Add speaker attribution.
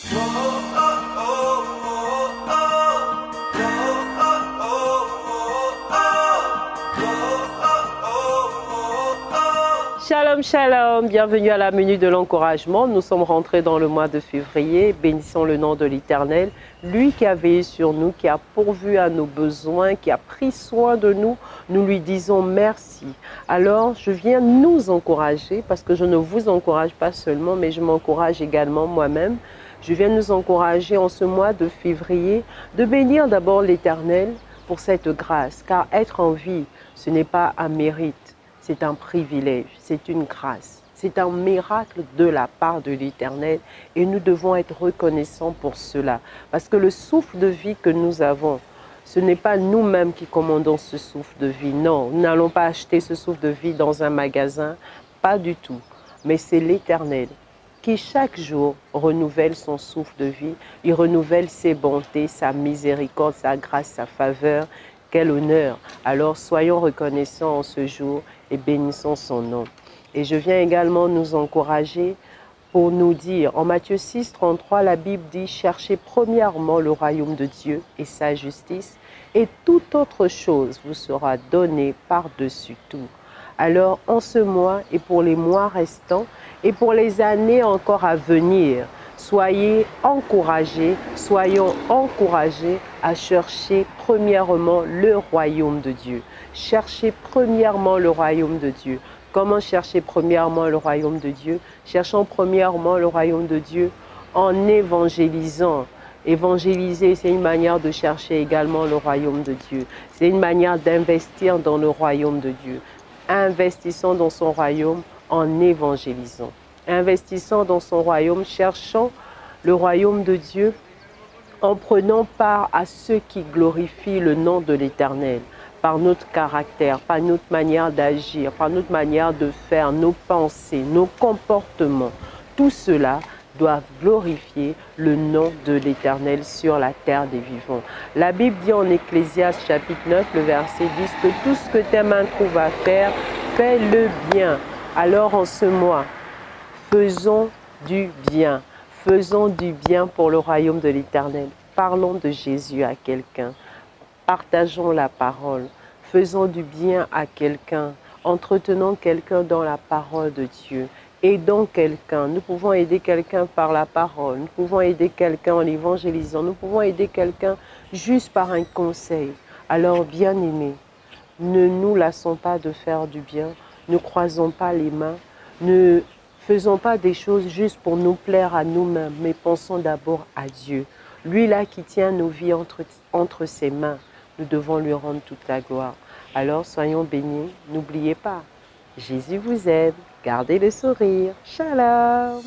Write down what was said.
Speaker 1: Shalom, shalom, bienvenue à la minute de l'encouragement. Nous sommes rentrés dans le mois de février. Bénissons le nom de l'Éternel, lui qui a veillé sur nous, qui a pourvu à nos besoins, qui a pris soin de nous. Nous lui disons merci. Alors, je viens nous encourager parce que je ne vous encourage pas seulement, mais je m'encourage également moi-même. Je viens nous encourager en ce mois de février de bénir d'abord l'Éternel pour cette grâce, car être en vie, ce n'est pas un mérite. C'est un privilège, c'est une grâce, c'est un miracle de la part de l'Éternel et nous devons être reconnaissants pour cela. Parce que le souffle de vie que nous avons, ce n'est pas nous-mêmes qui commandons ce souffle de vie. Non, nous n'allons pas acheter ce souffle de vie dans un magasin, pas du tout. Mais c'est l'Éternel qui chaque jour renouvelle son souffle de vie, il renouvelle ses bontés, sa miséricorde, sa grâce, sa faveur. Quel honneur! Alors soyons reconnaissants en ce jour et bénissons son nom. Et je viens également nous encourager pour nous dire, en Matthieu 6, 33, la Bible dit « Cherchez premièrement le royaume de Dieu et sa justice, et toute autre chose vous sera donnée par-dessus tout. » Alors en ce mois et pour les mois restants et pour les années encore à venir, soyons encouragés à chercher premièrement le royaume de Dieu. Cherchez premièrement le royaume de Dieu. Comment chercher premièrement le royaume de Dieu? Cherchons premièrement le royaume de Dieu en évangélisant. Évangéliser, c'est une manière de chercher également le royaume de Dieu. C'est une manière d'investir dans le royaume de Dieu. Investissons dans son royaume en évangélisant. Investissons dans son royaume, cherchons le royaume de Dieu en prenant part à ceux qui glorifient le nom de l'Éternel, par notre caractère, par notre manière d'agir, par notre manière de faire, nos pensées, nos comportements. Tout cela doit glorifier le nom de l'Éternel sur la terre des vivants. La Bible dit en Ecclésiaste chapitre 9, le verset 10, que tout ce que tes mains trouvent à faire, fais-le bien. Alors en ce mois, faisons du bien. Faisons du bien pour le royaume de l'Éternel. Parlons de Jésus à quelqu'un. Partageons la parole. Faisons du bien à quelqu'un. Entretenons quelqu'un dans la parole de Dieu. Aidons quelqu'un. Nous pouvons aider quelqu'un par la parole. Nous pouvons aider quelqu'un en évangélisant. Nous pouvons aider quelqu'un juste par un conseil. Alors, bien-aimés, ne nous lassons pas de faire du bien. Ne croisons pas les mains. Ne faisons pas des choses juste pour nous plaire à nous-mêmes, mais pensons d'abord à Dieu. Lui là qui tient nos vies entre ses mains, nous devons lui rendre toute la gloire. Alors soyons bénis, n'oubliez pas, Jésus vous aime, gardez le sourire. Shalom.